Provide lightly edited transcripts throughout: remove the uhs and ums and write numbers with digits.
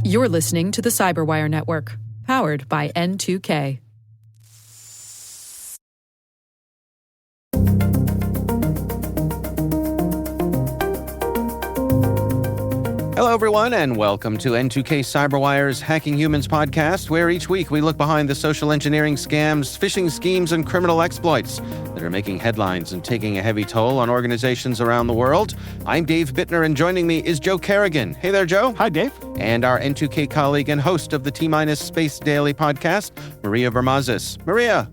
You're listening to the Cyberwire Network, powered by N2K. Hello, everyone, and welcome to N2K Cyberwire's Hacking Humans podcast, where each week we look behind the social engineering scams, phishing schemes, and criminal exploits that are making headlines and taking a heavy toll on organizations around the world. I'm Dave Bittner, and joining me is Joe Kerrigan. Hey there, Joe. Hi, Dave. And our N2K colleague and host of the T-Minus Space Daily podcast, Maria Vermazis. Maria.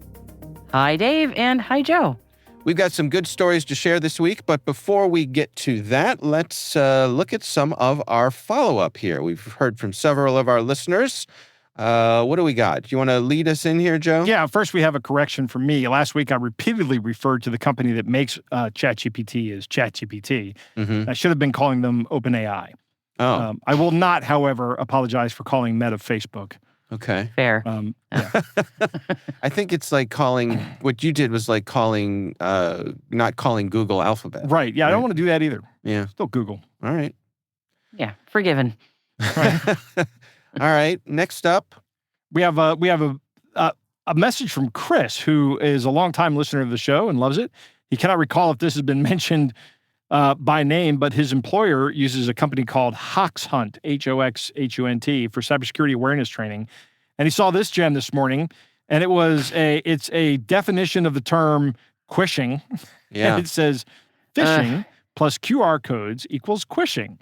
Hi, Dave, and hi, Joe. We've got some good stories to share this week, but before we get to that, let's look at some of our follow-up here. We've heard from several of our listeners. What do we got? Do you want to lead us in here, Joe? Yeah, first we have a correction from me. Last week I repeatedly referred to the company that makes ChatGPT as ChatGPT. Mm-hmm. I should have been calling them OpenAI. Oh. I will not, however, apologize for calling Meta Facebook. Okay. Fair. Yeah. I think it's like calling, what you did was like calling, not calling Google Alphabet. Right. Yeah, I don't want to do that either. Yeah. Still Google. All right. Yeah, forgiven. All right. Next up. We have a message from Chris, who is a longtime listener of the show and loves it. He cannot recall if this has been mentioned by name, but his employer uses a company called HoxHunt, Hoxhunt, for cybersecurity awareness training. And he saw this gem this morning, and it's a definition of the term quishing. Yeah. And it says phishing plus QR codes equals quishing.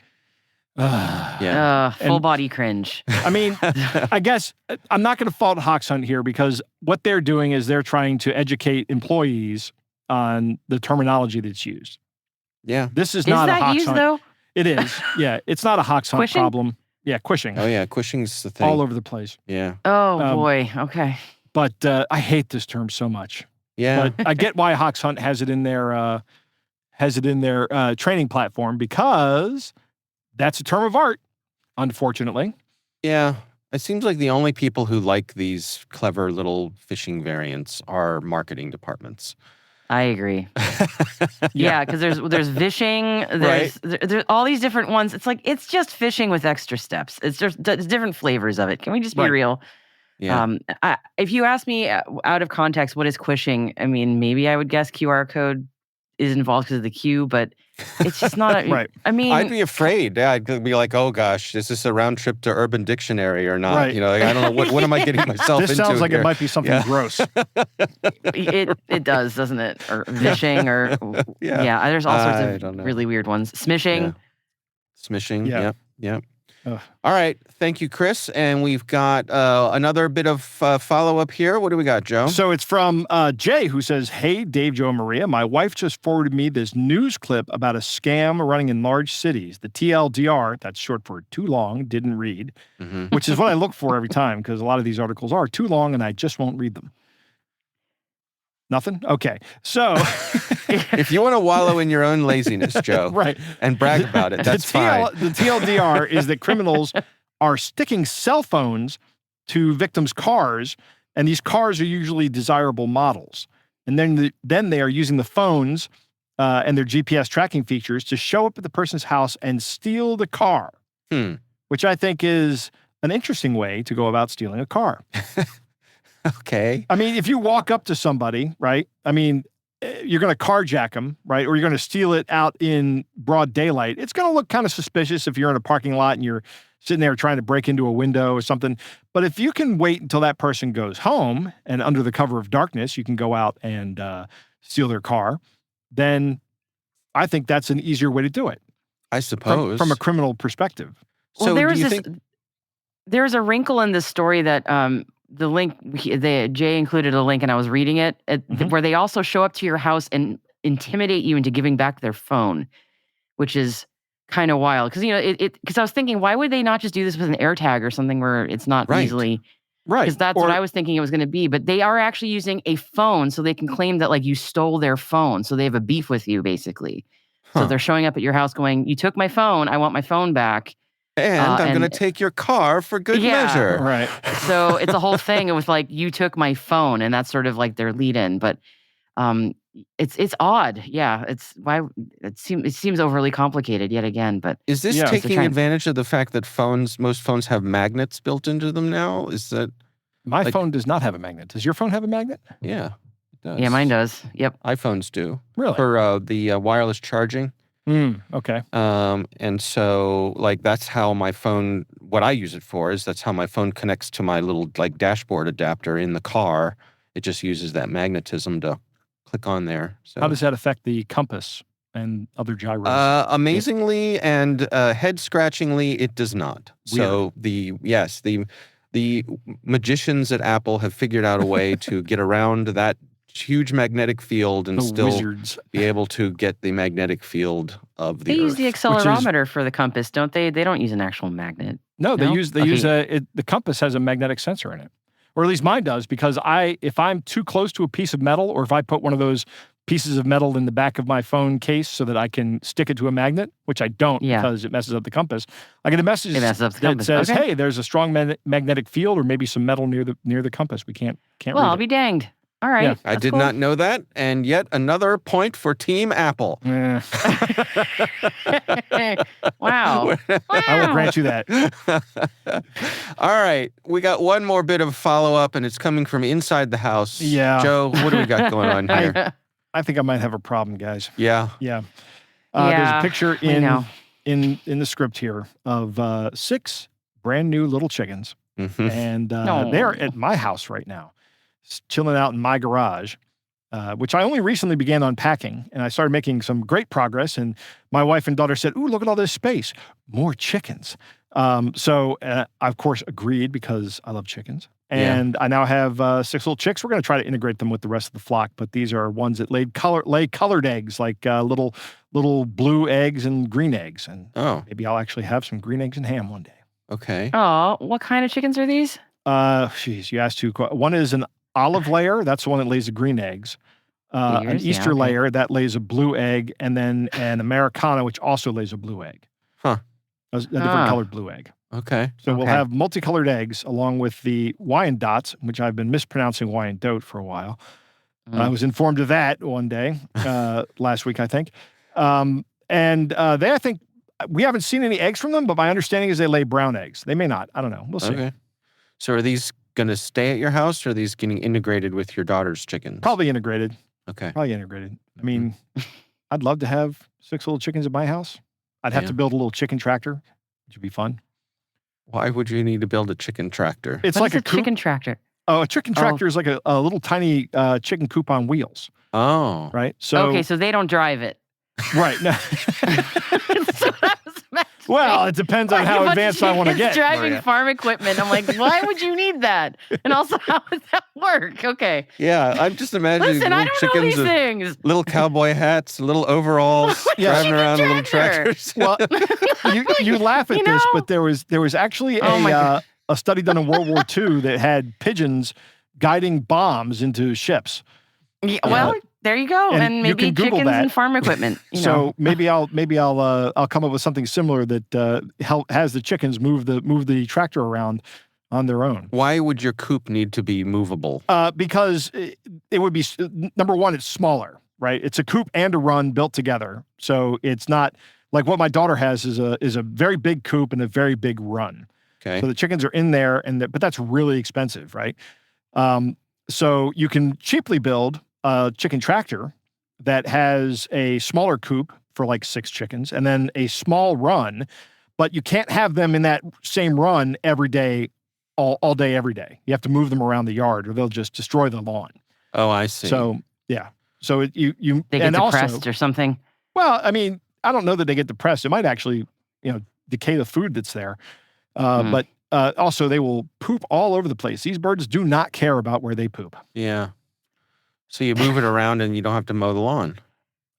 Yeah. Full body cringe. I mean, I guess I'm not going to fault HoxHunt here, because what they're doing is they're trying to educate employees on the terminology that's used. Yeah. This is not a that used, HoxHunt. though? It is. Yeah. It's not a HoxHunt Quishing? problem. Yeah, quishing. Oh, yeah. Quishing's the thing. All over the place. Yeah. Oh, boy. Okay. But I hate this term so much. Yeah. But I get why HoxHunt has it in their training platform, because that's a term of art, unfortunately. Yeah. It seems like the only people who like these clever little phishing variants are marketing departments. I agree. Yeah, because there's vishing, there's all these different ones. It's like, it's just phishing with extra steps. It's different flavors of it. Can we just be real? Yeah. If you ask me out of context, what is quishing? I mean, maybe I would guess QR code is involved because of the Q, but it's just not. Right. I mean, I'd be afraid. Yeah, I'd be like, oh gosh, is this a round trip to Urban Dictionary or not? Right. You know, like, I don't know, what am I getting myself into This sounds like here? it might be something gross. it does, doesn't it? Or vishing, or Yeah. there's all I sorts don't of know. really weird ones. Smishing. Yeah. Smishing. Yeah. Yep. Ugh. All right. Thank you, Chris. And we've got another bit of follow-up here. What do we got, Joe? So it's from Jay, who says, "Hey, Dave, Joe, and Maria. My wife just forwarded me this news clip about a scam running in large cities. The TLDR, that's short for too long, didn't read, which is what I look for every time, because a lot of these articles are too long and I just won't read them." Nothing? Okay. So If you want to wallow in your own laziness, Joe, right. and brag about it, that's fine. The TLDR is that criminals are sticking cell phones to victims' cars, and these cars are usually desirable models. And then they are using the phones and their GPS tracking features to show up at the person's house and steal the car, which I think is an interesting way to go about stealing a car. Okay. I mean, if you walk up to somebody, right? I mean, you're going to carjack them, right? Or you're going to steal it out in broad daylight. It's going to look kind of suspicious if you're in a parking lot and you're sitting there trying to break into a window or something. But if you can wait until that person goes home and under the cover of darkness, you can go out and steal their car, then I think that's an easier way to do it. I suppose. From a criminal perspective. Well, So do you think... there's a wrinkle in this story that the link, Jay included a link and I was reading it, where they also show up to your house and intimidate you into giving back their phone, which is kind of wild. Because, because I was thinking, why would they not just do this with an AirTag or something where it's not easily... Right. Because that's what I was thinking it was going to be. But they are actually using a phone so they can claim that, like, you stole their phone. So they have a beef with you, basically. So they're showing up at your house going, you took my phone, I want my phone back. And I'm going to take your car for good measure. Right. So it's a whole thing with like, you took my phone, and that's sort of like their lead in. But It's odd. Yeah, it's why it seems overly complicated yet again. But Is this Yeah. So taking advantage of the fact that most phones have magnets built into them now? Is that My like- phone does not have a magnet. Does your phone have a magnet? yeah? It does. yeah, mine does. Yep. iPhones do Really? for the wireless charging. Okay. And so like that's how my phone. What I use it for is that's how my phone connects to my little like dashboard adapter in the car. It just uses that magnetism to click on there. So How does that affect the compass and other gyros? amazingly and head scratchingly, it does not. So the magicians at Apple have figured out a way to get around that huge magnetic field and the still wizards. be able to get the magnetic field of the They use Earth. the accelerometer for the compass, don't they? They don't use an actual magnet. No, they No? use Okay. the compass has a magnetic sensor in it, or at least mine does. Because if I'm too close to a piece of metal, or if I put one of those pieces of metal in the back of my phone case so that I can stick it to a magnet, which I don't Yeah. because it messes up the compass, I get a message It messes up the that compass. says, Okay. "Hey, there's a strong magnetic field, or maybe some metal near the compass. We can't Well, read I'll it." be danged. All right. Yeah. I that's did cool. not know that, and yet another point for Team Apple. Eh, Wow. I will grant you that. All right, we got one more bit of follow-up, and it's coming from inside the house. Yeah. Joe, what do we got going on here? I think I might have a problem, guys. Yeah. Yeah. There's a Yeah, picture we know. in the script here of 6 brand new little chickens, Mhm. and No. they're at my house right now, chilling out in my garage, which I only recently began unpacking, and I started making some great progress. And my wife and daughter said, "Ooh, look at all this space, more chickens." So I of course agreed because I love chickens. Yeah. And I now have 6 little chicks. We're going to try to integrate them with the rest of the flock, but these are ones that lay colored eggs, like little blue eggs and green eggs. And Oh, maybe I'll actually have some green eggs and ham one day. okay. Oh, what kind of chickens are these? Geez, you asked 2. One is an olive layer. That's the one that lays the green eggs. An Figures, yeah, Easter okay. layer that lays a blue egg, and then an Americana, which also lays a blue egg. Huh. A different Ah. colored blue egg. Okay. So we'll Okay. have multicolored eggs along with the Wyandottes, which I've been mispronouncing Wyandotte for a while. I was informed of that one day, last week, I think. I think we haven't seen any eggs from them, but my understanding is they lay brown eggs. They may not. I don't know. We'll see. Okay. So are these going to stay at your house, or are these getting integrated with your daughter's chickens? Probably integrated. Okay. Probably integrated. I mean, I'd love to have 6 little chickens at my house. I'd have Yeah. to build a little chicken tractor, which would be fun. Why would you need to build a chicken tractor? It's What like is a coop. chicken tractor? Oh, a chicken tractor is like a little tiny chicken coop on wheels, Oh. right? So, Okay, so they don't drive it. right. No. That's what I was imagining. Well, it depends on Like a how bunch of advanced I want to chickens get. driving Maria. farm equipment. I'm like, why would you need that? And also, how does that work? Okay. Yeah, I'm just imagining Listen, I little don't know chickens these with things. little cowboy hats, little overalls, Yeah. driving around in little tractor. tractors. Well, you laugh at You this, know? but there was actually Oh my God. a study done in World War II that had pigeons guiding bombs into ships. Yeah, well, there you go. and And you maybe can Google chickens that. and farm equipment. You So know. maybe I'll come up with something similar that has the chickens move the tractor around on their own. Why would your coop need to be movable? Because it would be number one, it's smaller, right? It's a coop and a run built together, so it's not like what my daughter has is a very big coop and a very big run. Okay. So the chickens are in there, but that's really expensive, right? So you can cheaply build a chicken tractor that has a smaller coop for like 6 chickens and then a small run, but you can't have them in that same run every day, all day, every day. You have to move them around the yard or they'll just destroy the lawn. Oh, I see. So yeah. So you They get and depressed also, or something. well, I mean, I don't know that they get depressed. It might actually, decay the food that's there. But also they will poop all over the place. These birds do not care about where they poop. yeah. So you move it around and you don't have to mow the lawn.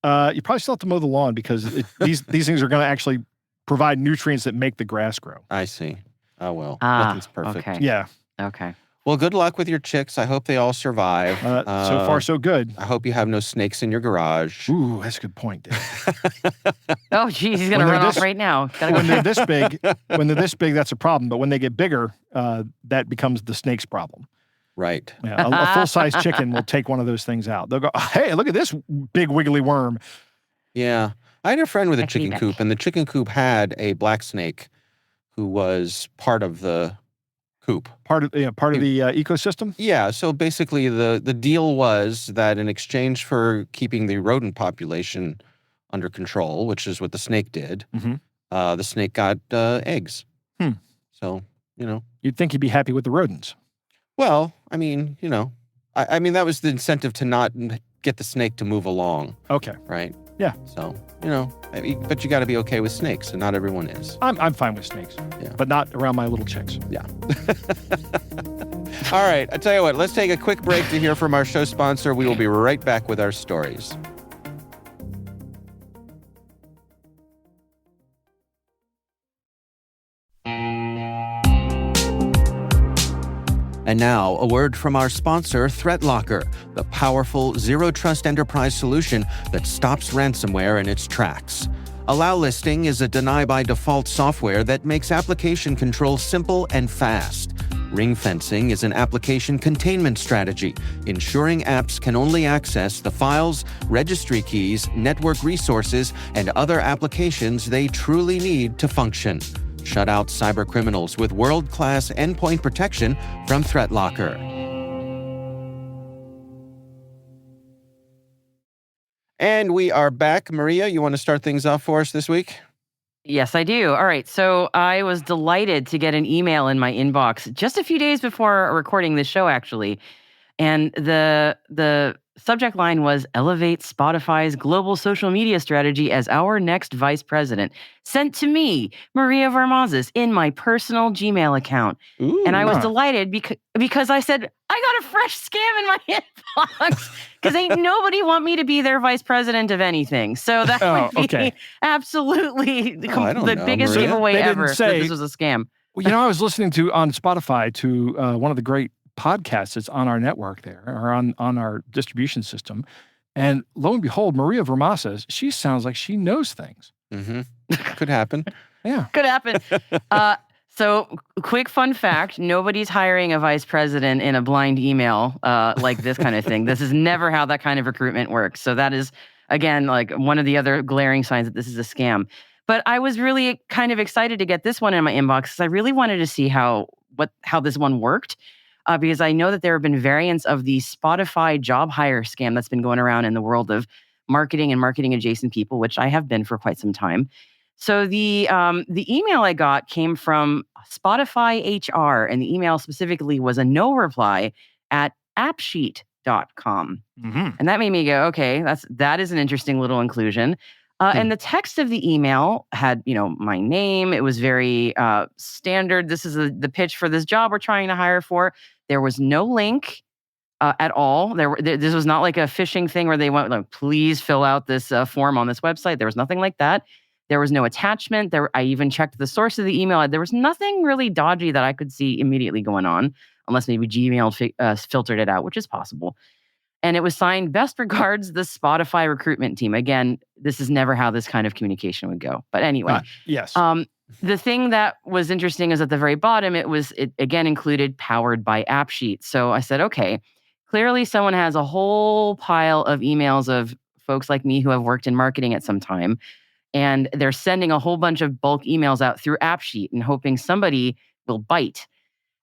You probably still have to mow the lawn because these things are going to actually provide nutrients that make the grass grow. I see. Oh, well. Ah, Nothing's perfect. okay. Yeah. Okay. Well, good luck with your chicks. I hope they all survive. So far, so good. I hope you have no snakes in your garage. Ooh, that's a good point, Dave. Oh, geez, he's gonna When they're run off this- right now. Gotta when go. they're this big, that's a problem. But when they get bigger, that becomes the snake's problem. Right. Yeah, a full-size chicken will take one of those things out. They'll go, hey, look at this big wiggly worm. Yeah. I had a friend with a I chicken feedback. coop, and the chicken coop had a black snake who was part of the coop. Part of the ecosystem? Yeah, so basically the deal was that in exchange for keeping the rodent population under control, which is what the snake did, Mhm. The snake got eggs. Hmm. So, You'd think he'd be happy with the rodents. well, I mean, I mean, that was the incentive to not get the snake to move along, Okay. right? Yeah. So, I mean, but you got to be okay with snakes, and not everyone is. I'm fine with snakes. Yeah. But not around my little chicks. Yeah. All right, I tell you what, let's take a quick break to hear from our show sponsor. We will be right back with our stories. And now, a word from our sponsor, ThreatLocker, the powerful zero-trust enterprise solution that stops ransomware in its tracks. Allow Listing is a deny-by-default software that makes application control simple and fast. Ring fencing is an application containment strategy, ensuring apps can only access the files, registry keys, network resources, and other applications they truly need to function. Shut out cybercriminals with world-class endpoint protection from ThreatLocker. And we are back. Maria, you want to start things off for us this week? Yes, I do. All right. So I was delighted to get an email in my inbox just a few days before recording this show, actually. And the subject line was "Elevate Spotify's global social media strategy as our next vice president." Sent to me, Maria Varmazes, in my personal Gmail account. Ooh, And I was Huh. delighted because I said, I got a fresh scam in my inbox because ain't nobody want me to be their vice president of anything. So that Oh, would be okay. absolutely the, Oh, I don't the know, biggest Maria. giveaway They didn't ever that say- this was a scam. Well, I was listening on Spotify to one of the great podcasts that's on our network there, or on our distribution system. And lo and behold, Maria Varmazes, she sounds like she knows things. Mm-hmm. Could happen. Yeah. Could happen. So, quick fun fact, nobody's hiring a vice president in a blind email like this kind of thing. This is never how that kind of recruitment works. So that is, again, like one of the other glaring signs that this is a scam. But I was really kind of excited to get this one in my inbox because I really wanted to see how this one worked. Because I know that there have been variants of the Spotify job hire scam that's been going around in the world of marketing and marketing adjacent people, which I have been for quite some time. So the email I got came from Spotify HR, and the email specifically was a no reply at appsheet.com. Mm-hmm. And that made me go, okay, that is an interesting little inclusion. And the text of the email had, my name. It was very standard. This is the pitch for this job we're trying to hire for. There was no link at all. This was not like a phishing thing where they went, like, please fill out this form on this website. There was nothing like that. There was no attachment. I even checked the source of the email. There was nothing really dodgy that I could see immediately going on, unless maybe Gmail filtered it out, which is possible. And it was signed, "Best regards, the Spotify recruitment team." Again, this is never how this kind of communication would go. But anyway, Yes. the thing that was interesting is at the very bottom, it again included "powered by AppSheet." So I said, okay, clearly someone has a whole pile of emails of folks like me who have worked in marketing at some time. And they're sending a whole bunch of bulk emails out through AppSheet and hoping somebody will bite.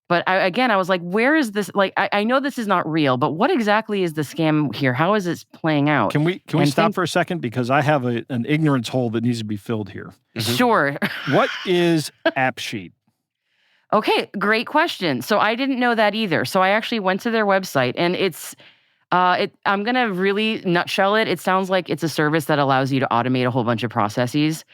But I was like, where is this? Like, I know this is not real, but what exactly is the scam here? How is it playing out? Can we stop for a second? Because I have an ignorance hole that needs to be filled here. Mhm. Sure. What is AppSheet? Okay, great question. So I didn't know that either. So I actually went to their website, and it's I'm gonna really nutshell it. It sounds like it's a service that allows you to automate a whole bunch of processes.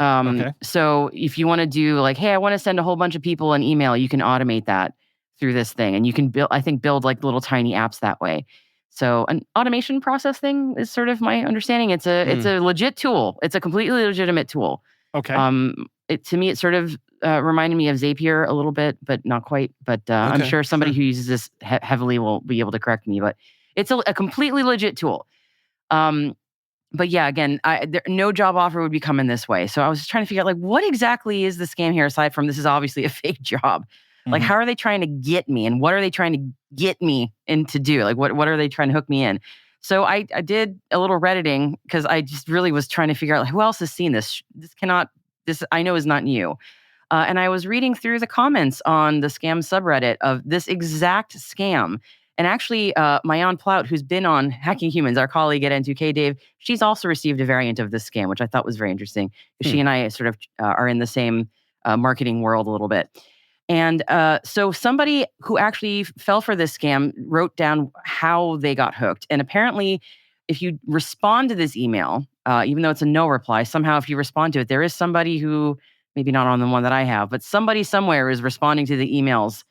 Okay. So if you want to do like, hey, I want to send a whole bunch of people an email, you can automate that through this thing, and you can build like little tiny apps that way. So an automation process thing is sort of my understanding. It's a legit tool. It's a completely legitimate tool. Okay. To me, it sort of reminded me of Zapier a little bit, but not quite. But I'm Okay, sure somebody who uses this heavily will be able to correct me. But it's a completely legit tool. But yeah, again, no job offer would be coming this way. So I was just trying to figure out, like, what exactly is the scam here, aside from this is obviously a fake job. Like, how are they trying to get me? And what are they trying to get me into do? Like, what are they trying to hook me in? So I did a little Redditing because I just really was trying to figure out, like, who else has seen this? This I know is not new. And I was reading through the comments on the scam subreddit of this exact scam. And actually, Mayan Plout, who's been on Hacking Humans, our colleague at N2K, Dave, she's also received a variant of this scam, which I thought was very interesting. She and I sort of are in the same marketing world a little bit. And so somebody who actually fell for this scam wrote down how they got hooked. And apparently, if you respond to this email, even though it's a no reply, somehow if you respond to it, there is somebody who, maybe not on the one that I have, but somebody somewhere is responding to the emails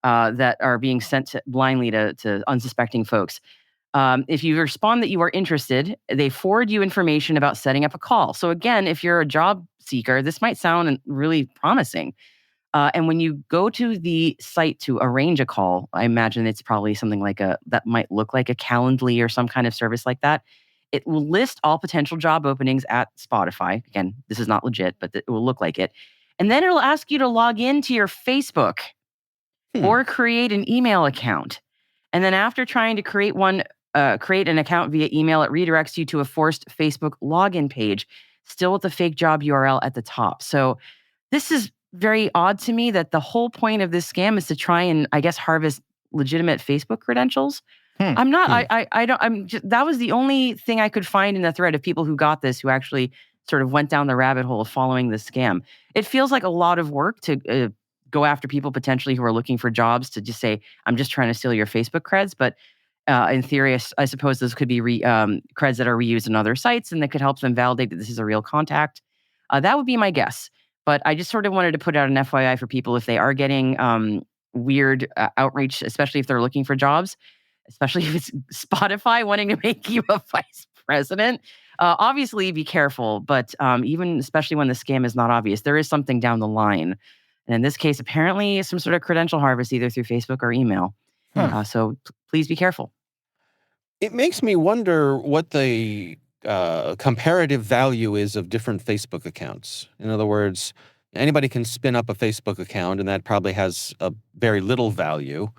that are being sent blindly to unsuspecting folks. If you respond that you are interested, they forward you information about setting up a call. So again, if you're a job seeker, this might sound really promising. And when you go to the site to arrange a call, I imagine it's probably something like that might look like a Calendly or some kind of service like that. It will list all potential job openings at Spotify. Again, this is not legit, but it will look like it. And then it'll ask you to log into your Facebook or create an email account. And then after trying to create an account via email, it redirects you to a forced Facebook login page, still with the fake job URL at the top. So this is very odd to me that the whole point of this scam is to try and, I guess, harvest legitimate Facebook credentials. I'm not, I don't, I'm just, that was the only thing I could find in the thread of people who got this, who actually sort of went down the rabbit hole of following this scam. It feels like a lot of work to go after people potentially who are looking for jobs to just say, I'm just trying to steal your Facebook creds. But in theory, I suppose those could be creds that are reused in other sites and that could help them validate that this is a real contact. That would be my guess. But I just sort of wanted to put out an FYI for people if they are getting weird outreach, especially if they're looking for jobs, especially if it's Spotify wanting to make you a vice president. Obviously, be careful. But even especially when the scam is not obvious, there is something down the line. And in this case, apparently some sort of credential harvest, either through Facebook or email. So please be careful. It makes me wonder what the comparative value is of different Facebook accounts. In other words, anybody can spin up a Facebook account, and that probably has a very little value.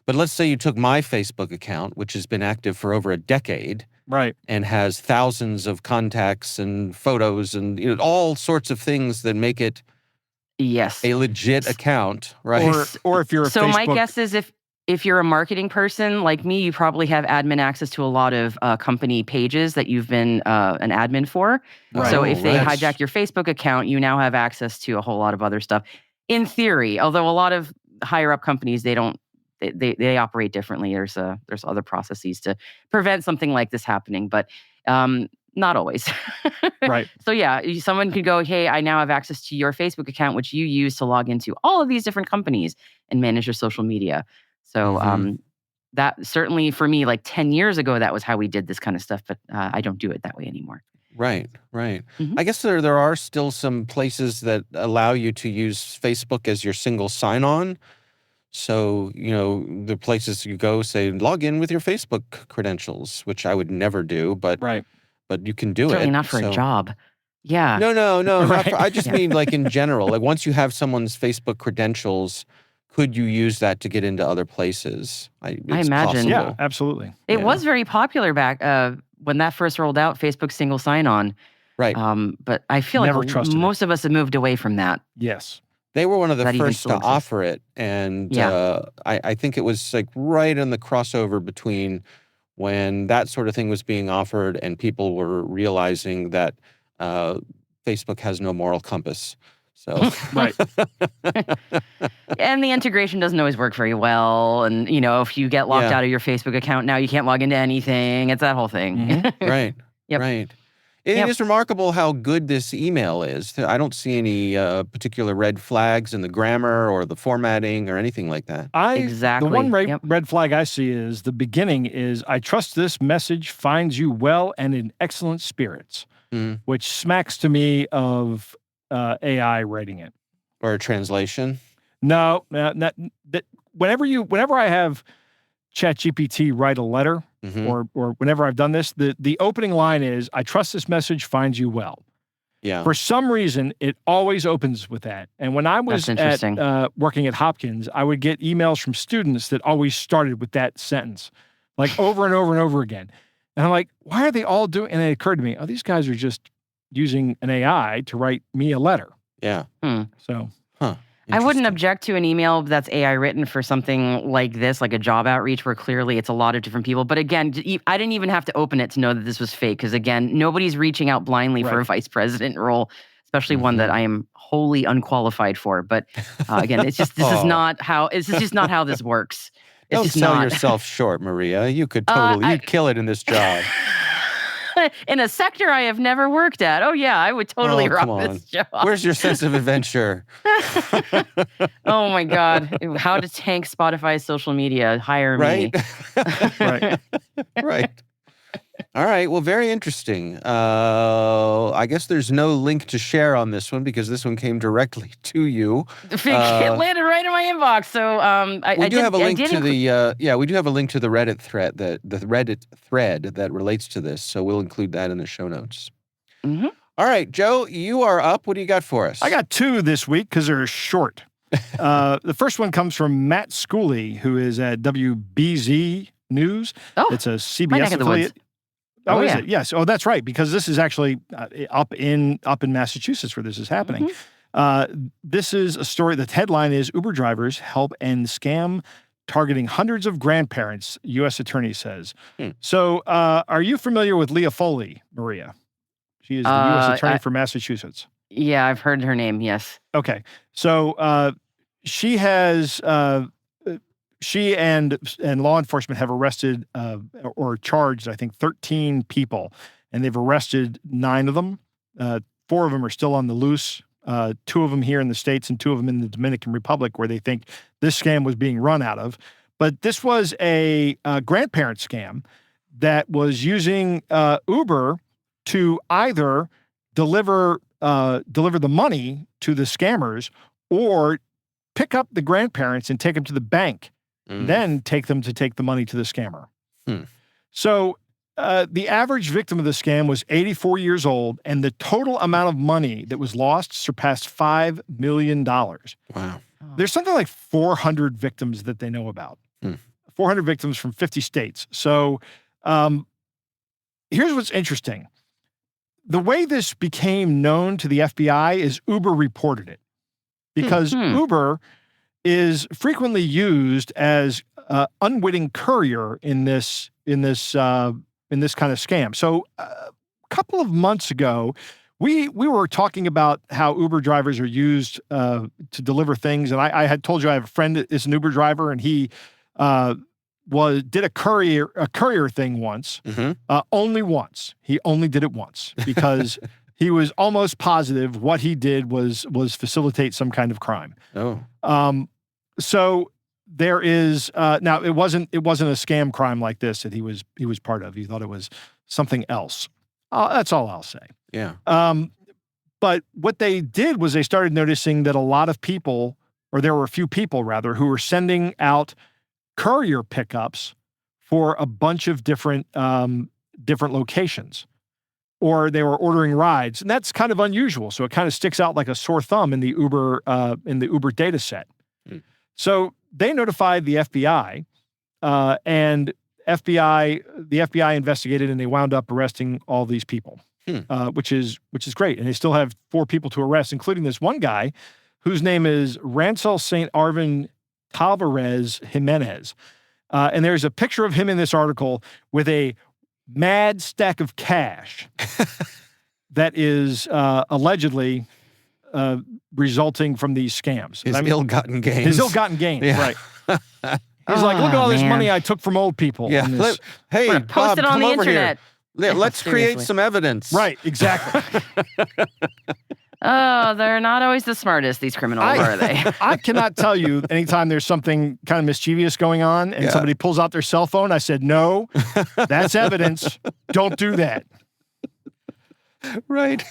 But let's say you took my Facebook account, which has been active for over a decade, Right. and has thousands of contacts and photos and all sorts of things that make it Yes. a legit account, right? Or if you're a So Facebook, my guess is if you're a marketing person like me, you probably have admin access to a lot of company pages that you've been an admin for. Right. So if they Right. hijack your Facebook account, you now have access to a whole lot of other stuff. In theory, although a lot of higher up companies, they don't. They operate differently. There's other processes to prevent something like this happening, but not always. Right. So yeah, someone could go, hey, I now have access to your Facebook account, which you use to log into all of these different companies and manage your social media. So that certainly for me, like 10 years ago, that was how we did this kind of stuff, but I don't do it that way anymore. Right, right. Mhm. I guess there are still some places that allow you to use Facebook as your single sign-on. So, the places you go say, log in with your Facebook credentials, which I would never do, but right. you can do Certainly it. not for So- a job. Yeah. No, not Right. for, I just Yeah. mean like in general. Like once you have someone's Facebook credentials, could you use that to get into other places? It's imagine. possible. Yeah, absolutely. It Yeah. was very popular back when that first rolled out, Facebook single sign-on. Right. But I feel Never like trusted it. most of us have moved away from that. Yes. They were one of the That even first to still exists. offer it, and Yeah. I think it was like right in the crossover between when that sort of thing was being offered and people were realizing that Facebook has no moral compass. So Right. And the integration doesn't always work very well. And, if you get locked Yeah. out of your Facebook account, now you can't log into anything. It's that whole thing. Mhm. right, Yep. right. It Yep. is remarkable how good this email is. I don't see any particular red flags in the grammar or the formatting or anything like that. Exactly. The one Yep. red flag I see is the beginning is, I trust this message finds you well and in excellent spirits, Mm. which smacks to me of AI writing it. Or a translation. No, whenever I have ChatGPT write a letter, Mhm. or whenever I've done this, the opening line is, I trust this message finds you well. Yeah. For some reason, it always opens with that. And when I was working at Hopkins, I would get emails from students that always started with that sentence, like over and over and over again. And I'm like, why are they all doing? And it occurred to me, these guys are just using an AI to write me a letter. Yeah. So, I wouldn't object to an email that's AI written for something like this, like a job outreach where clearly it's a lot of different people. But again, I didn't even have to open it to know that this was fake. Because again, nobody's reaching out blindly for a vice president role, especially one that I am wholly unqualified for. But again, it's just this is not how this works. It's Don't just sell not. yourself short, Maria. You could you'd kill it in this job. In a sector I have never worked at. Oh yeah, I would totally rock this job. Where's your sense of adventure? Oh my God. How to tank Spotify's social media. Hire me. right. Right. All right. Well, very interesting. I guess there's no link to share on this one because this one came directly to you. It landed right in my inbox. So we do have a link to the Reddit thread that relates to this. So we'll include that in the show notes. Mm-hmm. All right, Joe, you are up. What do you got for us? I got 2 this week because they're short. The first one comes from Matt Schooley, who is at WBZ News. Oh, it's a CBS affiliate. Oh, is it? Yes. Oh, that's right. Because this is actually up in Massachusetts where this is happening. Mm-hmm. This is a story. The headline is Uber drivers help end scam targeting hundreds of grandparents, U.S. attorney says. So are you familiar with Leah Foley, Maria? She is the U.S. attorney for Massachusetts. Yeah, I've heard her name. Yes. Okay. So she has... She and law enforcement have arrested or charged, I think, 13 people, and they've arrested 9 of them. 4 of them are still on the loose, 2 of them here in the States and 2 of them in the Dominican Republic where they think this scam was being run out of. But this was a grandparent scam that was using Uber to either deliver the money to the scammers or pick up the grandparents and take them to the bank. Then take them to take the money to the scammer. So the average victim of the scam was 84 years old, and the total amount of money that was lost surpassed $5 million. Wow. There's something like 400 victims that they know about. 400 victims from 50 states. So here's what's interesting. The way this became known to the FBI is Uber reported it. Because Uber is frequently used as unwitting courier in this kind of scam. So a couple of months ago, we were talking about how Uber drivers are used to deliver things, and I had told you I have a friend that is an Uber driver, and he did a courier thing once, only once. He only did it once because he was almost positive what he did was facilitate some kind of crime. So there is now it wasn't a scam crime like this that he was part of. He thought it was something else. That's all I'll say. Yeah. But what they did was they started noticing that a lot of people, or there were a few people rather, who were sending out courier pickups for a bunch of different locations. Or they were ordering rides, and that's kind of unusual. So it kind of sticks out like a sore thumb in the Uber data set. So they notified the FBI, and the FBI investigated, and they wound up arresting all these people, which is great. And they still have 4 people to arrest, including this one guy whose name is Rancel St. Arvin Tavares Jimenez. And there's a picture of him in this article with a mad stack of cash that is allegedly resulting from these scams. His ill-gotten gains. His ill-gotten gains, right. He's like, look at all this money I took from old people. Yeah. Hey, post Bob, it on come the over internet. Here. Let's create some evidence. Right, exactly. Oh, they're not always the smartest, these criminals, are they? I cannot tell you anytime there's something kind of mischievous going on and somebody pulls out their cell phone, I said, no, that's evidence. Don't do that. Right.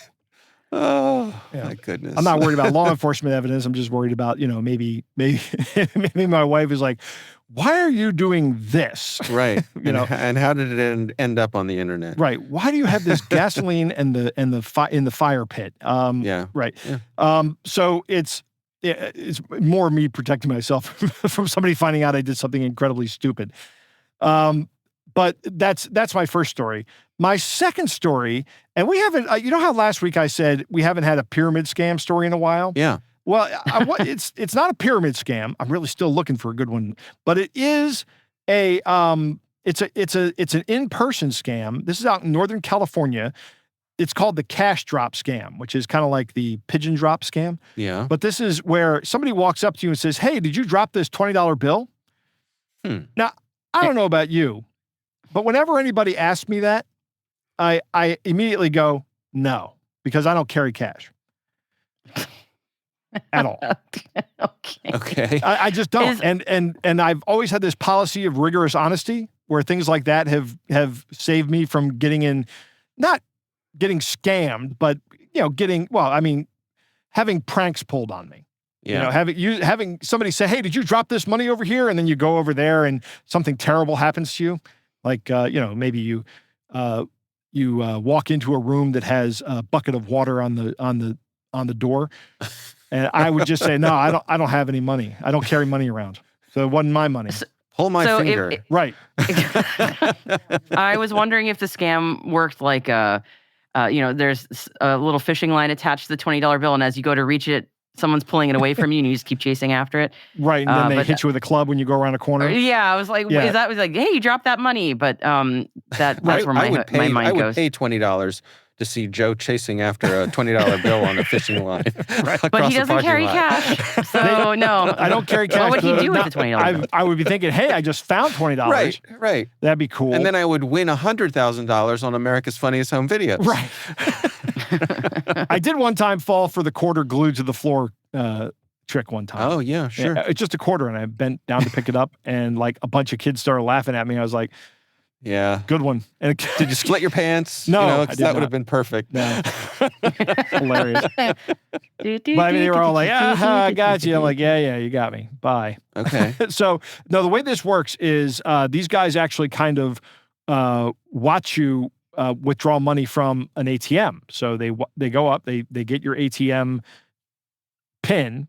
Oh, Yeah. my goodness. I'm not worried about law enforcement evidence. I'm just worried about, maybe maybe my wife is like, why are you doing this? Right. You know, and how did it end up on the internet? right. Why do you have this gasoline in the fire pit? Yeah. Right. Yeah. So it's more me protecting myself from somebody finding out I did something incredibly stupid. But that's my first story. My second story, and we haven't, you know how last week I said we haven't had a pyramid scam story in a while? Yeah. Well, it's not a pyramid scam. I'm really still looking for a good one, but it is it's an in-person scam. This is out in Northern California. It's called the cash drop scam, which is kind of like the pigeon drop scam. Yeah. But this is where somebody walks up to you and says, "Hey, did you drop this $20 bill?" Now, I don't know about you, but whenever anybody asks me that, I immediately go, no, because I don't carry cash at all. Okay. Okay. I just don't. And I've always had this policy of rigorous honesty where things like that have saved me from not getting scammed, but having pranks pulled on me. Yeah. Having somebody say, "Hey, did you drop this money over here?" And then you go over there and something terrible happens to you. Like, maybe you walk into a room that has a bucket of water on the door. And I would just say, "No, I don't have any money. I don't carry money around. So it wasn't my money." Pull my finger. Right. I was wondering if the scam worked like there's a little fishing line attached to the $20 bill, and as you go to reach it, someone's pulling it away from you, and you just keep chasing after it. Right, and then they hit you with a club when you go around a corner. Yeah, I was like, Yeah. was like, hey, you dropped that money, but that's where my mind I would goes. pay $20 to see Joe chasing after a $20 bill on a fishing line. But he doesn't carry cash, so no. I don't carry cash. What would he do with the $20 bill? I would be thinking, hey, I just found $20. Right. That'd be cool. And then I would win $100,000 on America's Funniest Home Videos. Right. I did one time fall for the quarter glued to the floor trick one time. Oh, yeah, sure. It's just a quarter, and I bent down to pick it up, and like a bunch of kids started laughing at me. I was like, yeah. good one. And Did you split your pants? No, I 'cause did that would not. have been perfect. No. Hilarious. But I mean, they were all like, I got you. I'm like, yeah, you got me. Bye. Okay. So, no, the way this works is these guys actually kind of watch you withdraw money from an ATM. So they go up, they get your ATM PIN,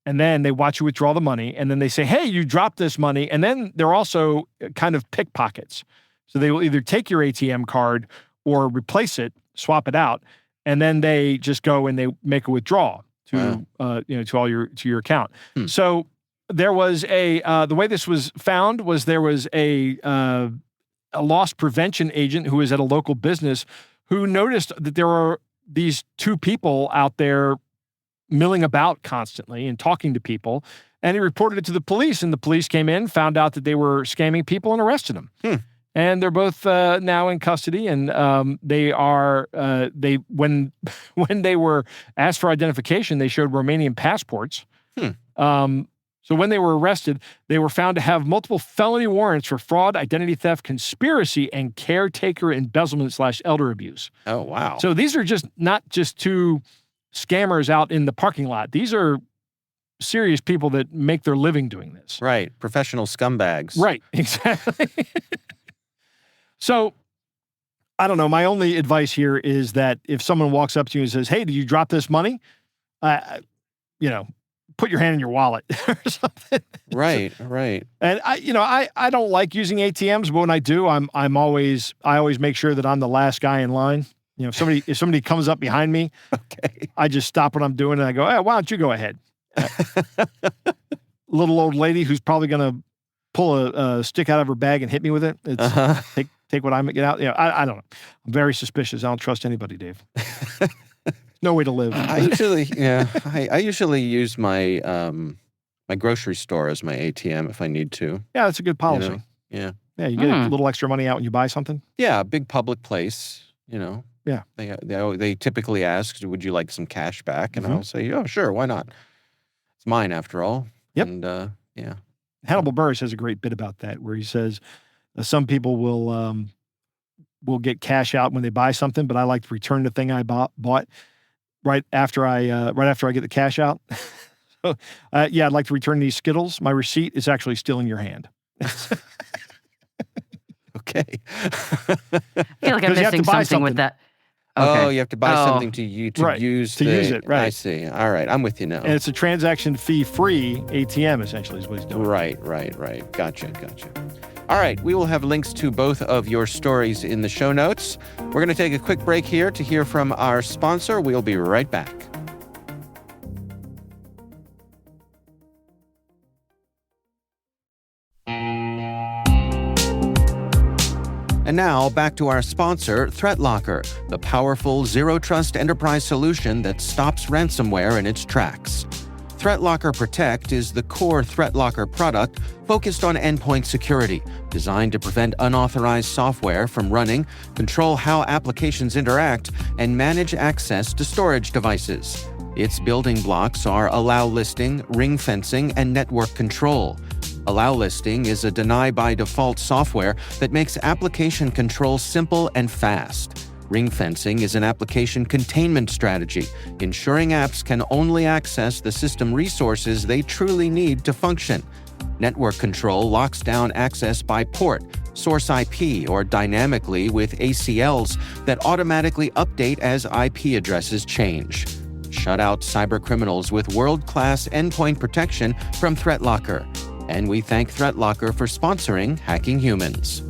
and then they watch you withdraw the money, and then they say, hey, you dropped this money. And then they're also kind of pickpockets. So they will either take your ATM card or replace it, swap it out, and then they just go and they make a withdrawal to your account. So there was the way this was found was there was a loss prevention agent who was at a local business who noticed that there were these two people out there milling about constantly and talking to people, and he reported it to the police, and the police came in, found out that they were scamming people, and arrested them. And they're both now in custody, and when they were asked for identification, they showed Romanian passports. So when they were arrested, they were found to have multiple felony warrants for fraud, identity theft, conspiracy, and caretaker embezzlement / elder abuse. Oh, wow. So these are not just two scammers out in the parking lot. These are serious people that make their living doing this. Right. Professional scumbags. Right. Exactly. So, I don't know. My only advice here is that if someone walks up to you and says, hey, did you drop this money? Put your hand in your wallet or something. Right. And I don't like using ATMs, but when I do, I always make sure that I'm the last guy in line. If somebody comes up behind me, Okay. I just stop what I'm doing and I go, hey, why don't you go ahead? Little old lady who's probably going to pull a stick out of her bag and hit me with it. It's take what I get out. I don't know. I'm very suspicious. I don't trust anybody, Dave. No way to live. I usually use my my grocery store as my ATM if I need to. Yeah, that's a good policy. Yeah. Yeah, you get a little extra money out when you buy something. Yeah, a big public place, Yeah. They typically ask, would you like some cash back? And Mhm. I'll say, oh, sure, why not? It's mine after all. Yep. And yeah. Hannibal Buress has a great bit about that where he says some people will get cash out when they buy something, but I like to return the thing I bought. right after I get the cash out. So, yeah, I'd like to return these Skittles. My receipt is actually still in your hand. Okay. I feel like I'm 'Cause you have to missing buy something with something. that. Oh, Okay. you have to buy Oh. something to use To use it, right. I see. All right, I'm with you now. And it's a transaction fee free ATM, essentially, is what he's doing. Right. Gotcha. All right, we will have links to both of your stories in the show notes. We're going to take a quick break here to hear from our sponsor. We'll be right back. And now, back to our sponsor, ThreatLocker, the powerful zero-trust enterprise solution that stops ransomware in its tracks. ThreatLocker Protect is the core ThreatLocker product focused on endpoint security, designed to prevent unauthorized software from running, control how applications interact, and manage access to storage devices. Its building blocks are allow listing, ring fencing, and network control. Allow listing is a deny-by-default software that makes application control simple and fast. Ring fencing is an application containment strategy, ensuring apps can only access the system resources they truly need to function. Network control locks down access by port, source IP, or dynamically with ACLs that automatically update as IP addresses change. Shut out cybercriminals with world-class endpoint protection from ThreatLocker. And we thank ThreatLocker for sponsoring Hacking Humans.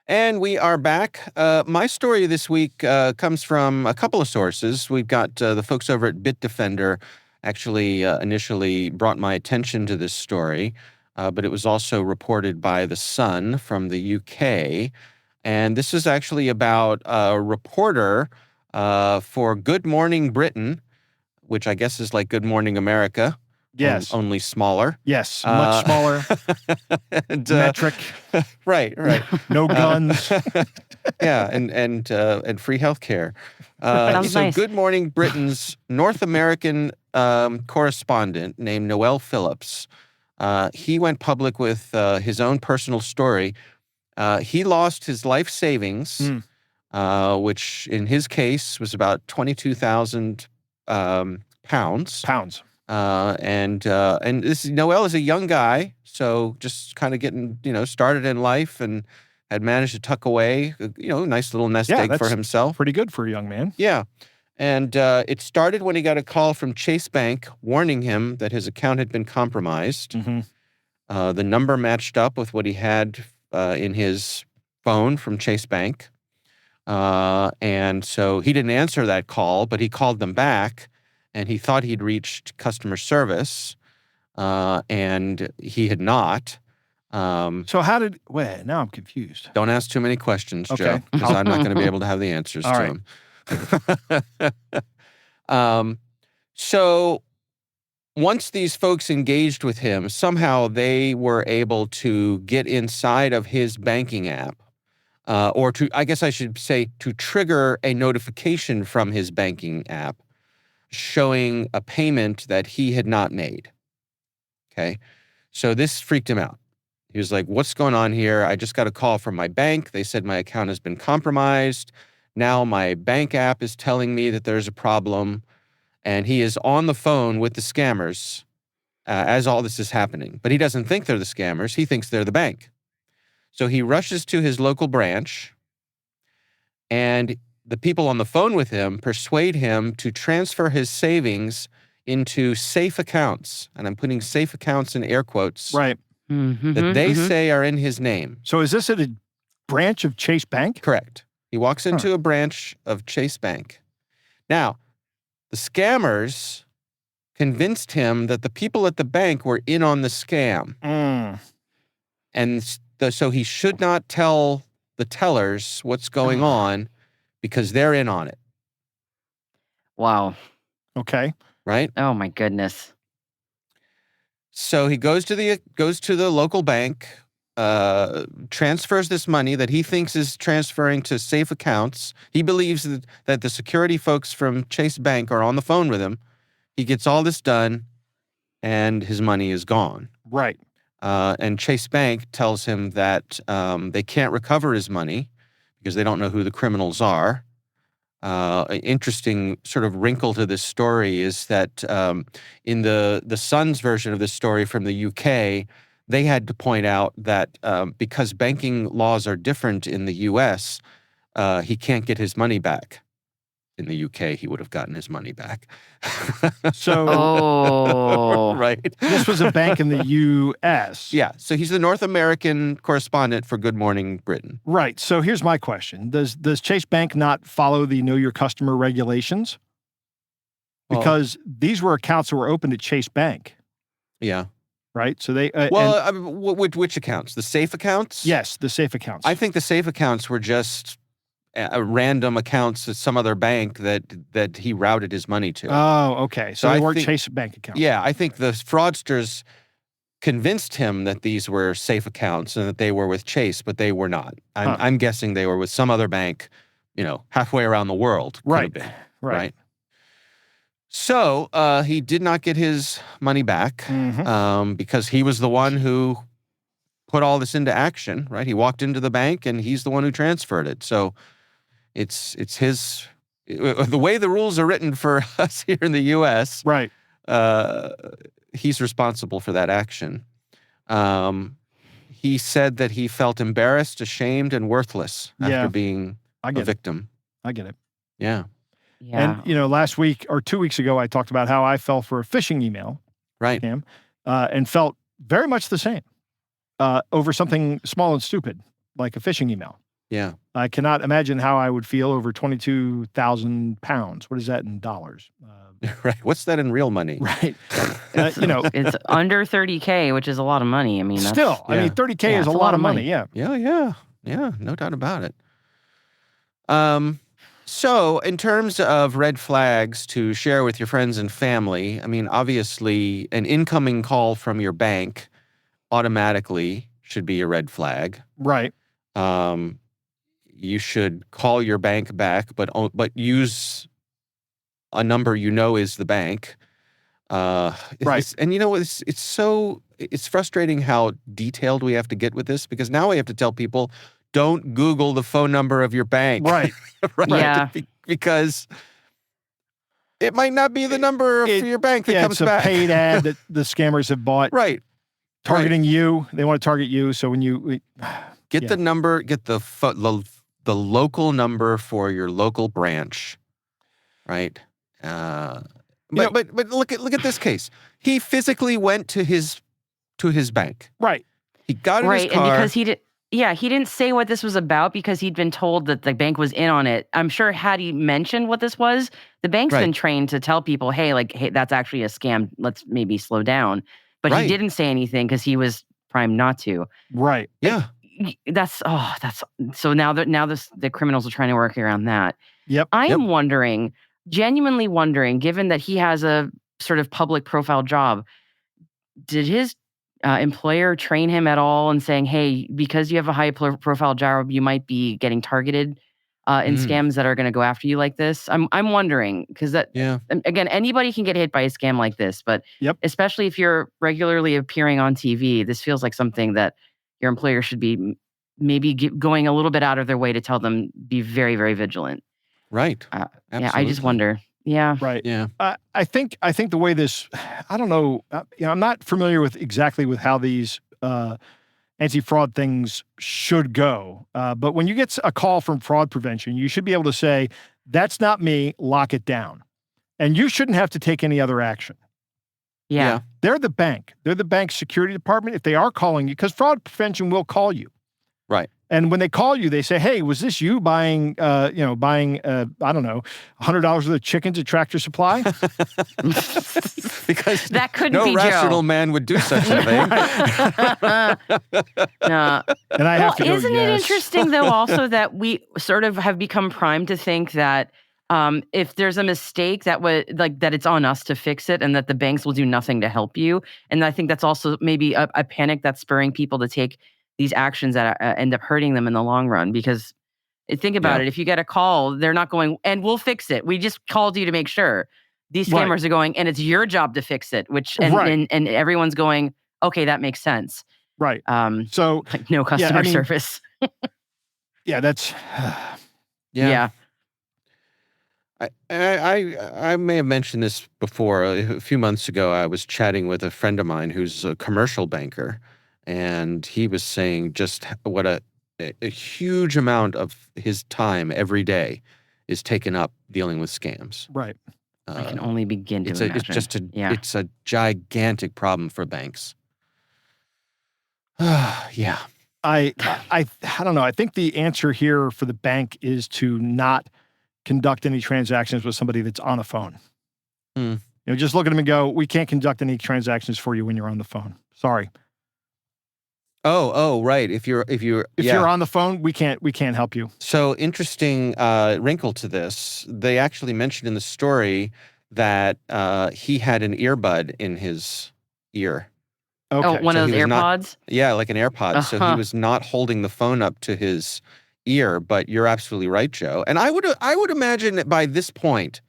And we are back. My story this week comes from a couple of sources. We've got the folks over at Bitdefender actually initially brought my attention to this story, but it was also reported by The Sun from the UK. And this is actually about a reporter for Good Morning Britain, which I guess is like Good Morning America. Yes. Only smaller. Yes, much smaller. And, Metric. Right. No guns. Yeah, and free healthcare. Sounds So nice. Good Morning Britain's North American correspondent named Noel Phillips, he went public with his own personal story. He lost his life savings, which in his case was about 22,000 pounds. And this Noel is a young guy, so just kind of getting started in life, and had managed to tuck away nice little nest egg for that's himself. Pretty good for a young man. Yeah, and it started when he got a call from Chase Bank warning him that his account had been compromised. Mm-hmm. The number matched up with what he had in his phone from Chase Bank, and so he didn't answer that call, but he called them back. And he thought he'd reached customer service, and he had not. So how did? Wait, now I'm confused. Don't ask too many questions, Okay. Joe, because I'm not going to be able to have the answers All to right. them. So once these folks engaged with him, somehow they were able to get inside of his banking app, or I guess I should say, to trigger a notification from his banking app showing a payment that he had not made. Okay. So this freaked him out. He was like, what's going on here? I just got a call from my bank. They said my account has been compromised. Now my bank app is telling me that there's a problem. And he is on the phone with the scammers as all this is happening. But he doesn't think they're the scammers. He thinks they're the bank. So he rushes to his local branch, and the people on the phone with him persuade him to transfer his savings into safe accounts. And I'm putting safe accounts in air quotes. Right. That they say are in his name. So is this at a branch of Chase Bank? Correct. He walks into a branch of Chase Bank. Now, the scammers convinced him that the people at the bank were in on the scam. And so he should not tell the tellers what's going on, because they're in on it. Wow. Okay. Right? Oh my goodness. So he goes to the local bank, transfers this money that he thinks is transferring to safe accounts. He believes that the security folks from Chase Bank are on the phone with him. He gets all this done, and his money is gone. Right. And Chase Bank tells him that they can't recover his money because they don't know who the criminals are. An interesting sort of wrinkle to this story is that in the Sun's version of this story from the UK, they had to point out that because banking laws are different in the US, he can't get his money back. In the UK, he would have gotten his money back. So, right. This was a bank in the U.S. Yeah. So he's the North American correspondent for Good Morning Britain. Right. So here's my question. Does Chase Bank not follow the Know Your Customer regulations? Because these were accounts that were opened at Chase Bank. Yeah. Right? So they... which accounts? The safe accounts? Yes, the safe accounts. I think the safe accounts were just random accounts at some other bank that he routed his money to. Oh, okay. So they weren't Chase Bank accounts. Yeah, I think the fraudsters convinced him that these were safe accounts and that they were with Chase, but they were not. I'm guessing they were with some other bank, halfway around the world. Right. Right. So he did not get his money back because he was the one who put all this into action, right? He walked into the bank and he's the one who transferred it. So it's his, the way the rules are written for us here in the U.S., right? He's responsible for that action. He said that he felt embarrassed, ashamed, and worthless after being a victim. I get it. Yeah. Yeah. And, last week or 2 weeks ago, I talked about how I fell for a phishing email. Right. Cam, and felt very much the same over something small and stupid, like a phishing email. Yeah. I cannot imagine how I would feel over 22,000 pounds. What is that in dollars? Right. What's that in real money? Right. It's under 30K, which is a lot of money. I mean, still, I mean, 30K is a lot of money. Yeah. Yeah. No doubt about it. So in terms of red flags to share with your friends and family, I mean, obviously an incoming call from your bank automatically should be a red flag. Right. You should call your bank back, but use a number is the bank. Right. And it's frustrating how detailed we have to get with this, because now we have to tell people, don't Google the phone number of your bank. Right. Right. Yeah. Because it might not be the number for your bank that comes back. It's a paid ad that the scammers have bought. Right. Targeting you. They want to target you. So when you get the number, get the local number for your local branch. Right. But look at this case. He physically went to his bank. Right. He got in his car. And because he didn't say what this was about because he'd been told that the bank was in on it. I'm sure had he mentioned what this was, the bank's been trained to tell people, hey, that's actually a scam. Let's maybe slow down. But he didn't say anything because he was primed not to. Right. Yeah. That's so now the criminals are trying to work around that. Yep. I am wondering, genuinely wondering, given that he has a sort of public profile job, did his employer train him at all and saying, hey, because you have a high profile job, you might be getting targeted in scams that are going to go after you like this? I'm wondering, because again, anybody can get hit by a scam like this, but especially if you're regularly appearing on TV, this feels like something that your employer should be maybe going a little bit out of their way to tell them be very, very vigilant. Right. Yeah, I just wonder. Yeah. Right. Yeah. I think the way this, I don't know, I'm not familiar with how these anti-fraud things should go. But when you get a call from fraud prevention, you should be able to say, that's not me, lock it down. And you shouldn't have to take any other action. Yeah. They're the bank. They're the bank security department. If they are calling you, because fraud prevention will call you. Right. And when they call you, they say, hey, was this you buying, I don't know, $100 worth of chickens at Tractor Supply? Because that couldn't no be rational Joe. Man would do such a thing. No. And I have to go, isn't it interesting, though, also that we sort of have become primed to think that if there's a mistake that it's on us to fix it, and that the banks will do nothing to help you. And I think that's also maybe a panic that's spurring people to take these actions that end up hurting them in the long run. Because think about it, if you get a call, they're not going, and we'll fix it. We just called you to make sure. These scammers are going, and it's your job to fix it, and everyone's going, Okay, that makes sense. Right. Um, So, like no customer mean- service. yeah, that's Yeah. I may have mentioned this before. A few months ago, I was chatting with a friend of mine who's a commercial banker, and he was saying just what a huge amount of his time every day is taken up dealing with scams. right. I can only begin to It's imagine. it's a gigantic problem for banks. Yeah. I don't know. I think the answer here for the bank is to not conduct any transactions with somebody that's on a phone. Just look at them and go, we can't conduct any transactions for you when you're on the phone. Sorry. Oh, right. If you're If you're on the phone, we can't help you. So interesting wrinkle to this. They actually mentioned in the story that he had an earbud in his ear. Okay. Oh, one So of he those was not- AirPods? Yeah, like an AirPod. So he Uh-huh. was not holding the phone up to his ear. But you're absolutely right, Joe. And I would imagine that by this point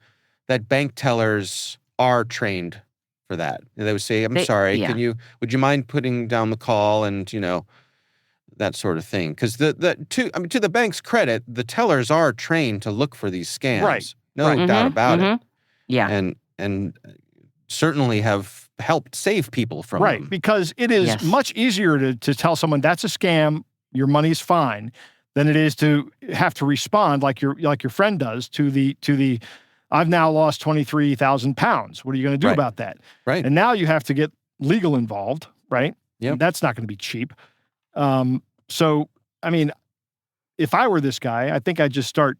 that bank tellers are trained for that. And they would say, "I'm sorry, yeah. would you mind putting down the call?" And that sort of thing. Because to the bank's credit, the tellers are trained to look for these scams. Right. No Right. doubt about it. Mhm. Yeah. And certainly have helped save people from Right. them. Because it is Yes. much easier to tell someone that's a scam, your money's fine, than it is to have to respond like your friend does to the I've now lost 23,000 pounds. What are you going to do Right. about that? Right. And now you have to get legal involved, right? Yep. And that's not going to be cheap. So, I mean, if I were this guy, I think I'd just start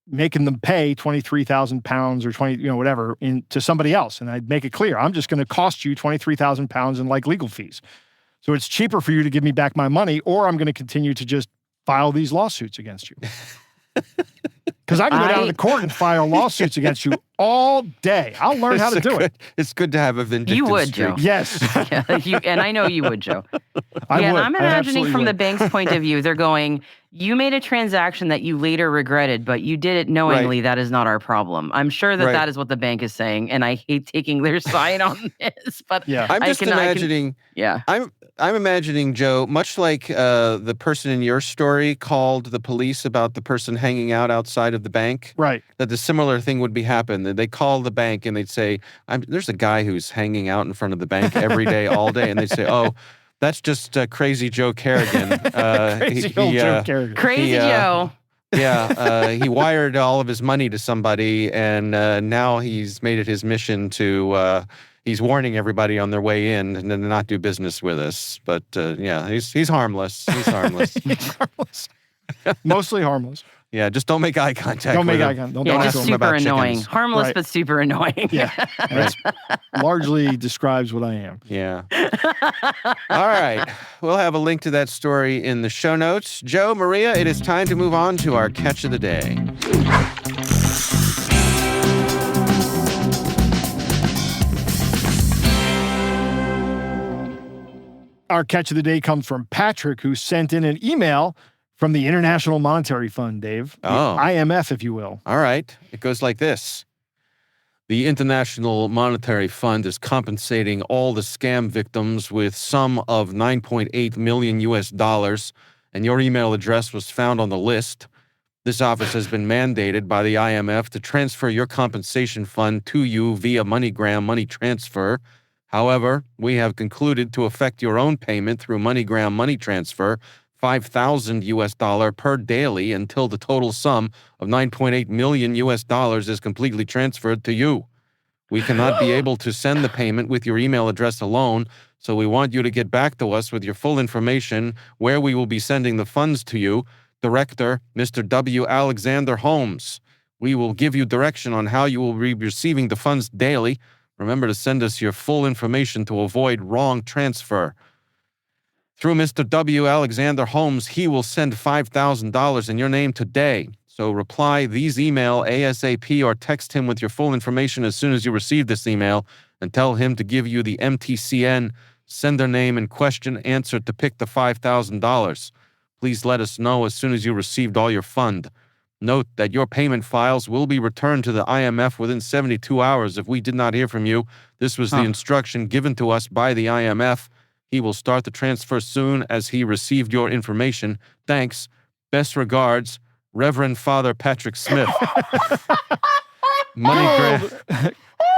making them pay 23,000 pounds or 20, whatever to somebody else. And I'd make it clear, I'm just going to cost you 23,000 pounds in like legal fees. So it's cheaper for you to give me back my money, or I'm going to continue to just file these lawsuits against you. Because I can go down to court and file lawsuits against you all day. I'll learn how to do it. It's good to have a vindictive You would, streak. Joe. Yes. Yeah, and I know you would, Joe. I And would. I'm I imagining absolutely from the would. bank's point of view, they're going, you made a transaction that you later regretted, but you did it knowingly. Right. That is not our problem. I'm sure that Right. that is what the bank is saying, and I hate taking their side on this, but Yeah. I'm I just can- imagining. yeah. I'm imagining, Joe, much like the person in your story called the police about the person hanging out outside of the bank, Right. that the similar thing would be happen. That they call the bank and they'd say, "There's a guy who's hanging out in front of the bank every day, all day," and they'd say, "Oh, that's just Crazy Joe Kerrigan. Crazy old Joe Kerrigan. Crazy Joe. Yeah, he wired all of his money to somebody, and now he's made it his mission to." He's warning everybody on their way in and to not do business with us. But yeah, he's harmless. He's harmless. He's harmless. Mostly harmless. Yeah, just don't make eye contact. Don't with make him. eye contact. Don't Yeah, talk just to him. super super about annoying. chickens. Harmless, Right. but super annoying. Yeah. That largely describes what I am. Yeah. All right. We'll have a link to that story in the show notes. Joe, Maria, it is time to move on to our catch of the day. Our catch of the day comes from Patrick, who sent in an email from the International Monetary Fund, Dave. The Oh. IMF, if you will. All right. It goes like this. The International Monetary Fund is compensating all the scam victims with sum of $9.8 million US, and your email address was found on the list. This office has been mandated by the IMF to transfer your compensation fund to you via MoneyGram money transfer. However, we have concluded to effect your own payment through MoneyGram money transfer, $5,000 US per daily until the total sum of $9.8 million US is completely transferred to you. We cannot be able to send the payment with your email address alone, so we want you to get back to us with your full information where we will be sending the funds to you. Director, Mr. W. Alexander Holmes. We will give you direction on how you will be receiving the funds daily. Remember to send us your full information to avoid wrong transfer. Through Mr. W. Alexander Holmes, he will send $5,000 in your name today. So reply these email ASAP or text him with your full information as soon as you receive this email and tell him to give you the MTCN, sender name and question answered to pick the $5,000. Please let us know as soon as you received all your fund. Note that your payment files will be returned to the IMF within 72 hours if we did not hear from you. This was the instruction given to us by the IMF. He will start the transfer soon as he received your information. Thanks. Best regards, Reverend Father Patrick Smith.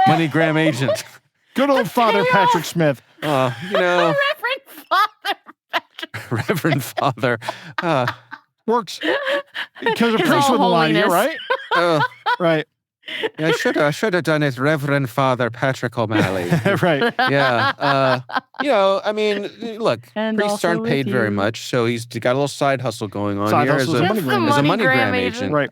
MoneyGram agent. Good old Father Patrick Smith. Reverend Father Patrick. Reverend Father. Works because a His priest all wouldn't lie to you, holiness. right? Right. I should have done it, Reverend Father Patrick O'Malley. Right. Yeah. I mean, look, And priests also aren't with paid very you. much, so he's got a little side hustle going on Side here hustle as is a, a MoneyGram as a agent. MoneyGram MoneyGram agent. Right.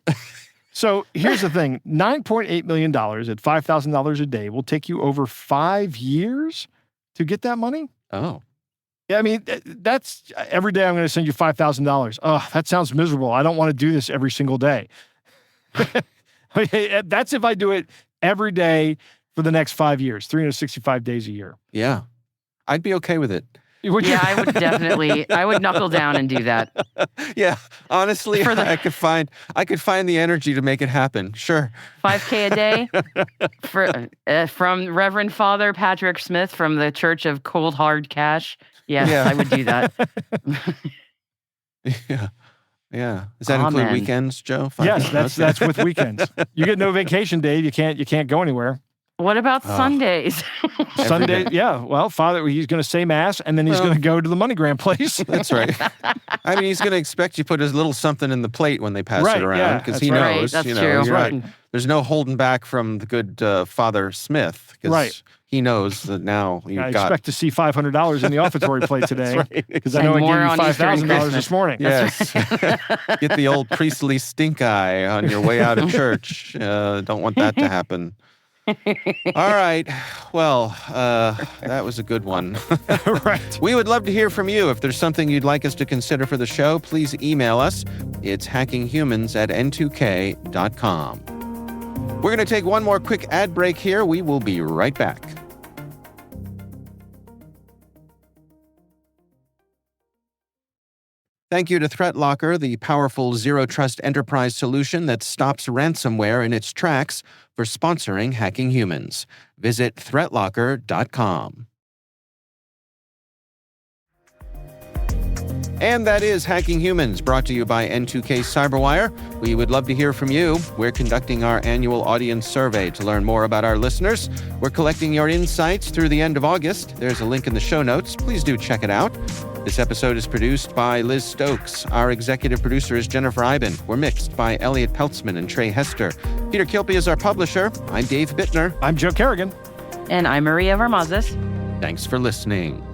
So here's the thing: $9.8 million at $5,000 a day will take you over 5 years to get that money. Oh. Yeah, I mean, that's every day I'm going to send you $5,000. Oh, that sounds miserable. I don't want to do this every single day. That's if I do it every day for the next 5 years, 365 days a year. Yeah. I'd be okay with it. Would you? Yeah, I would definitely. I would knuckle down and do that. Yeah. Honestly, For the- I could find the energy to make it happen. Sure. $5K a day from Reverend Father Patrick Smith from the Church of Cold Hard Cash. Yes, Yeah. I would do that. Yeah. Yeah. Does that include Amen. weekends, Joe? Yes, Okay. that's with weekends. You get no vacation day. You can't go anywhere. What about Oh. Sundays? Every Sunday, day. yeah. Well, Father, he's going to say mass, and then he's Well- going to go to the MoneyGram place. That's right. I mean, he's going to expect you to put a little something in the plate when they pass Right, it around yeah, because that's he right. knows. That's you know, true. you're right. not- there's no holding back from the good Father Smith because Right. he knows that now you've I got. expect to see $500 in the offertory plate today right. because I know I And gave more you on Easter and $5,000 Christmas. this morning. Yes. Get the old priestly stink eye on your way out of church. Don't want that to happen. All right. Well, that was a good one. Right. We would love to hear from you. If there's something you'd like us to consider for the show, please email us. It's hackinghumans@n2k.com. We're going to take one more quick ad break here. We will be right back. Thank you to ThreatLocker, the powerful zero-trust enterprise solution that stops ransomware in its tracks, for sponsoring Hacking Humans. Visit threatlocker.com. And that is Hacking Humans, brought to you by N2K Cyberwire. We would love to hear from you. We're conducting our annual audience survey to learn more about our listeners. We're collecting your insights through the end of August. There's a link in the show notes. Please do check it out. This episode is produced by Liz Stokes. Our executive producer is Jennifer Iben. We're mixed by Elliot Peltzman and Trey Hester. Peter Kilpie is our publisher. I'm Dave Bittner. I'm Joe Kerrigan. And I'm Maria Varmazis. Thanks for listening.